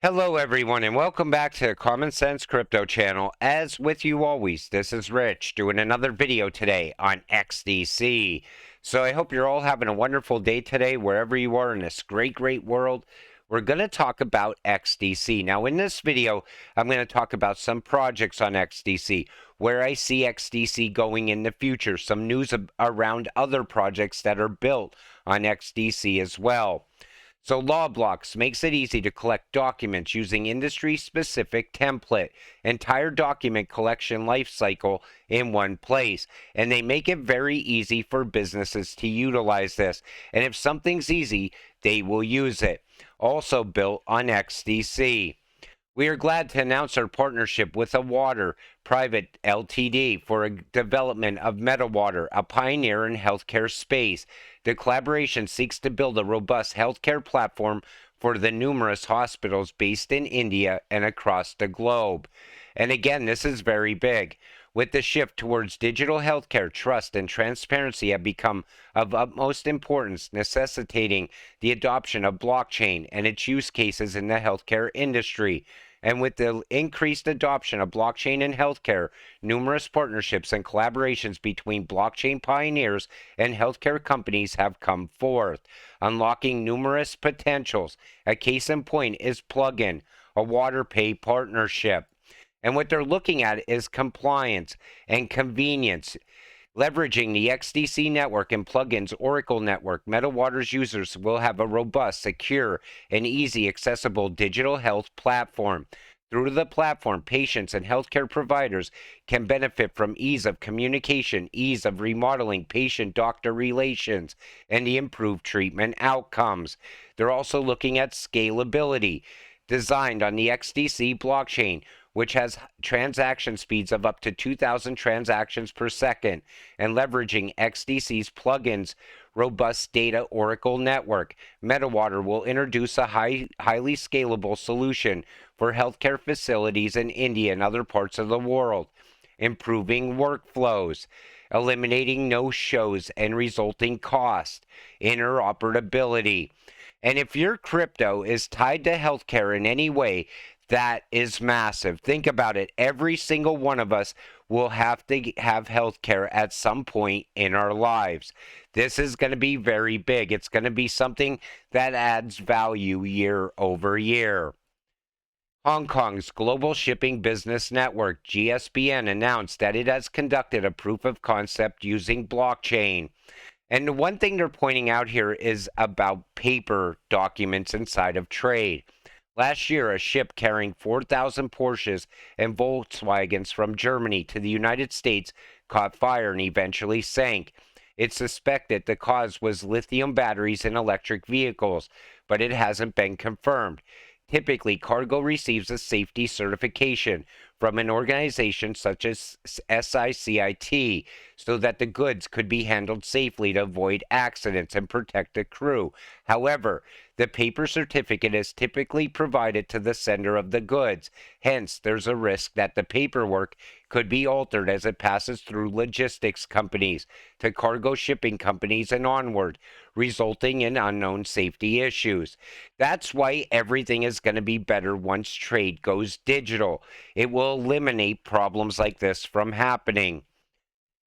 Hello, everyone, and welcome back to the Common Sense Crypto channel. As with you always, this is Rich doing another video today on XDC. So I hope you're all having a wonderful day today, wherever you are in this great world. We're going to talk about XDC. Now, in this video, I'm going to talk about some projects on XDC, where I see XDC going in the future, some news around other projects that are built on XDC as well. So LawBlocks makes it easy to collect documents using industry-specific template, entire document collection lifecycle in one place. And they make it very easy for businesses to utilize this. And if something's easy, they will use it. Also built on XDC. We are glad to announce our partnership with Water Private Ltd. for a development of MetaWater, a pioneer in healthcare space. The collaboration seeks to build a robust healthcare platform for the numerous hospitals based in India and across the globe. And again, this is very big. With the shift towards digital healthcare, trust and transparency have become of utmost importance, necessitating the adoption of blockchain and its use cases in the healthcare industry. And with the increased adoption of blockchain in healthcare, numerous partnerships and collaborations between blockchain pioneers and healthcare companies have come forth, unlocking numerous potentials. A case in point is Plugin, a WaterPay partnership. And what they're looking at is compliance and convenience. Leveraging the XDC network and Plugin's Oracle network, MetaWater's users will have a robust, secure, and easy accessible digital health platform. Through the platform, patients and healthcare providers can benefit from ease of communication, ease of remodeling patient-doctor relations, and the improved treatment outcomes. They're also looking at scalability, designed on the XDC blockchain, which has transaction speeds of up to 2,000 transactions per second, and leveraging XDC's plugins robust data Oracle network. MetaWater will introduce a highly scalable solution for healthcare facilities in India and other parts of the world, improving workflows, eliminating no-shows and resulting cost, interoperability. And if your crypto is tied to healthcare in any way, that is massive. Think about it. Every single one of us will have to have healthcare at some point in our lives. This is going to be very big. It's going to be something that adds value year over year. Hong Kong's Global Shipping Business Network, GSBN, announced that it has conducted a proof of concept using blockchain. And the one thing they're pointing out here is about paper documents inside of trade. Last year, a ship carrying 4,000 Porsches and Volkswagens from Germany to the United States caught fire and eventually sank. It's suspected the cause was lithium batteries in electric vehicles, but it hasn't been confirmed. Typically, cargo receives a safety certification from an organization such as SICIT so that the goods could be handled safely to avoid accidents and protect the crew. However, the paper certificate is typically provided to the sender of the goods. Hence, there's a risk that the paperwork could be altered as it passes through logistics companies to cargo shipping companies and onward, resulting in unknown safety issues. That's why everything is going to be better once trade goes digital. It will eliminate problems like this from happening.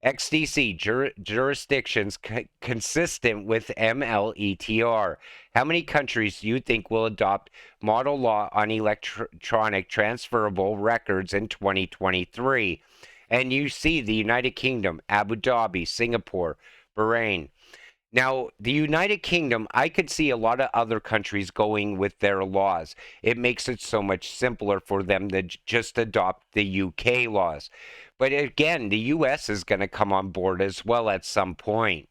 XDC jurisdictions consistent with MLETR. How many countries do you think will adopt model law on electronic transferable records in 2023? And you see the United Kingdom, Abu Dhabi, Singapore, Bahrain. Now, the United Kingdom, I could see a lot of other countries going with their laws. It makes it so much simpler for them to just adopt the UK laws. But again, the US is going to come on board as well at some point.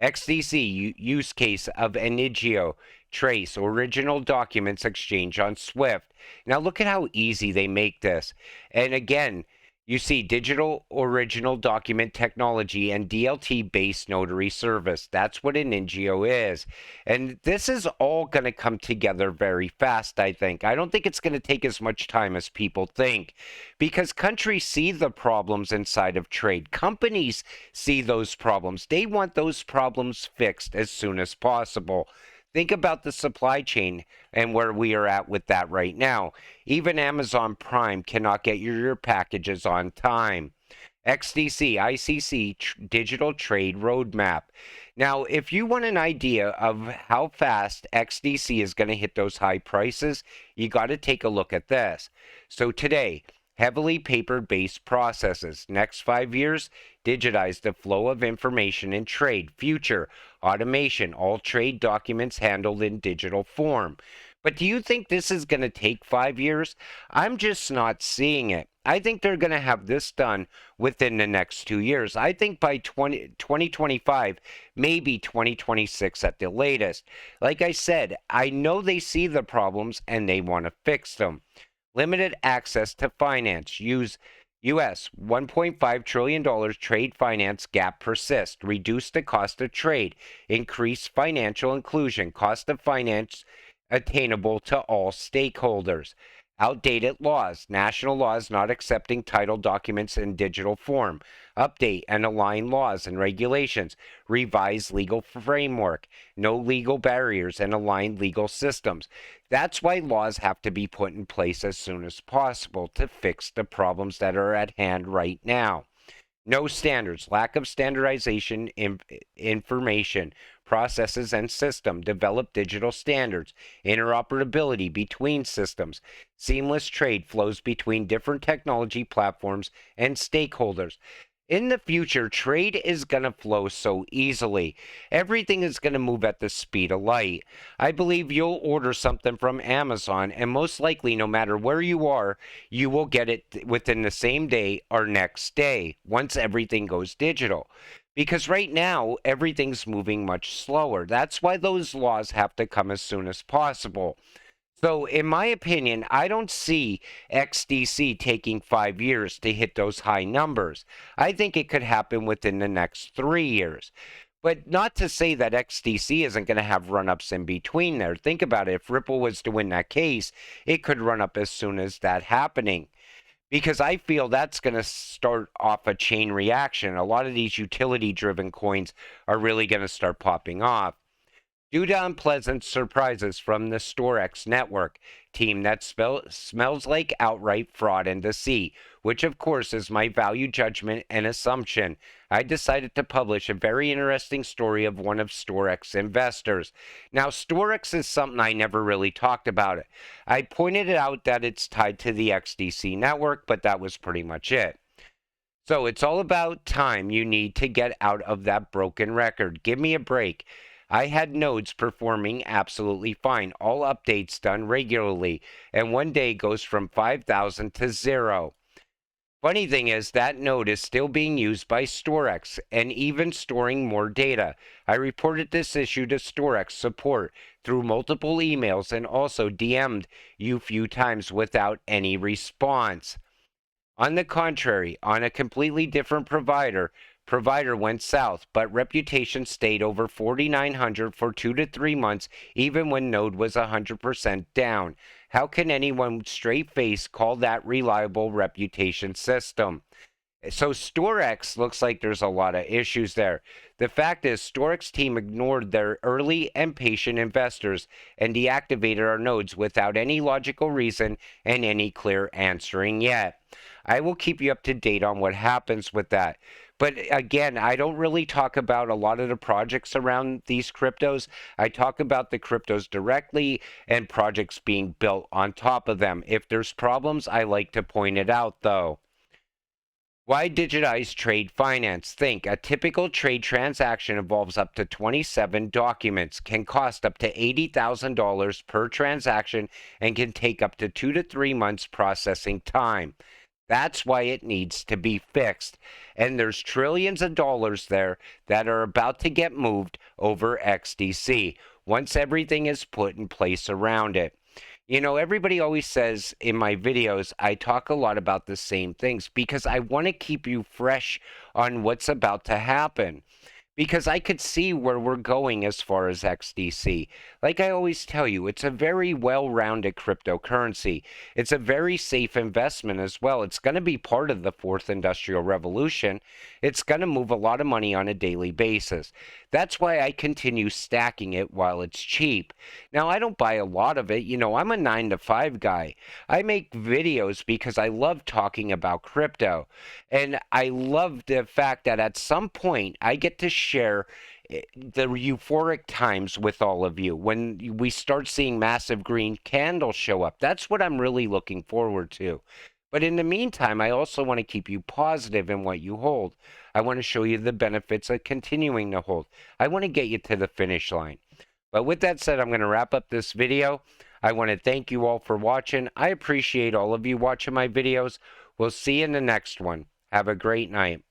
XDC use case of Enigio trace original documents exchange on Swift. Now look at how easy they make this. And again, you see digital original document technology and DLT-based notary service. That's what an NGO is. And this is all going to come together very fast, I think. I don't think it's going to take as much time as people think because countries see the problems inside of trade. Companies see those problems. They want those problems fixed as soon as possible. Think about the supply chain and where we are at with that right now. Even Amazon Prime cannot get your packages on time. XDC, ICC Digital Trade Roadmap. Now, if you want an idea of how fast XDC is going to hit those high prices, you got to take a look at this. So today, heavily paper-based processes. Next 5 years, digitize the flow of information in trade. Future, automation, all trade documents handled in digital form. But do you think this is going to take 5 years? I'm just not seeing it. I think they're going to have this done within the next 2 years. I think by 2025, maybe 2026 at the latest. Like I said, I know they see the problems and they want to fix them. Limited access to finance. Use U.S. $1.5 trillion trade finance gap persists. Reduce the cost of trade. Increase financial inclusion. Cost of finance attainable to all stakeholders. Outdated laws. National laws not accepting title documents in digital form. Update and align laws and regulations. Revise legal framework. No legal barriers and align legal systems. That's why laws have to be put in place as soon as possible to fix the problems that are at hand right now. No standards, lack of standardization, information, processes, and system. Develop digital standards, interoperability between systems, seamless trade flows between different technology platforms and stakeholders. In the future, trade is going to flow so easily. Everything is going to move at the speed of light. I believe you'll order something from Amazon, and most likely, no matter where you are, you will get it within the same day or next day once everything goes digital. Because right now, everything's moving much slower. That's why those laws have to come as soon as possible. So, in my opinion, I don't see XDC taking 5 years to hit those high numbers. I think it could happen within the next 3 years. But not to say that XDC isn't going to have run-ups in between there. Think about it. If Ripple was to win that case, it could run up as soon as that happening. Because I feel that's going to start off a chain reaction. A lot of these utility-driven coins are really going to start popping off. Due to unpleasant surprises from the StorX network team that smells like outright fraud and deceit, which of course is my value judgment and assumption, I decided to publish a very interesting story of one of StorX investors. Now, StorX is something I never really talked about. I pointed out that it's tied to the XDC network, but that was pretty much it. So it's all about time you need to get out of that broken record. Give me a break. I had nodes performing absolutely fine, all updates done regularly, and one day goes from 5,000 to 0. Funny thing is, that node is still being used by StorX and even storing more data. I reported this issue to StorX support through multiple emails and also DM'd you few times without any response. On the contrary, on a completely different provider went south, but reputation stayed over 4,900 for 2 to 3 months, even when node was 100% down. How can anyone straight face call that reliable reputation system? So StorX looks like there's a lot of issues there. The fact is, StorX team ignored their early and patient investors and deactivated our nodes without any logical reason and any clear answering yet. I will keep you up to date on what happens with that. But again, I don't really talk about a lot of the projects around these cryptos. I talk about the cryptos directly and projects being built on top of them. If there's problems, I like to point it out, though. Why digitize trade finance? Think, a typical trade transaction involves up to 27 documents, can cost up to $80,000 per transaction, and can take up to 2 to 3 months processing time. That's why it needs to be fixed. And there's trillions of dollars there that are about to get moved over XDC once everything is put in place around it. You know, everybody always says in my videos, I talk a lot about the same things because I want to keep you fresh on what's about to happen. Because I could see where we're going as far as XDC. Like I always tell you, it's a very well-rounded cryptocurrency. It's a very safe investment as well. It's going to be part of the fourth industrial revolution. It's going to move a lot of money on a daily basis. That's why I continue stacking it while it's cheap. Now, I don't buy a lot of it. You know, I'm a 9 to 5 guy. I make videos because I love talking about crypto. And I love the fact that at some point I get to share the euphoric times with all of you when we start seeing massive green candles show up. That's what I'm really looking forward to. But in the meantime, I also want to keep you positive in what you hold. I want to show you the benefits of continuing to hold. I want to get you to the finish line. But with that said, I'm going to wrap up this video. I want to thank you all for watching. I appreciate all of you watching my videos. We'll see you in the next one. Have a great night.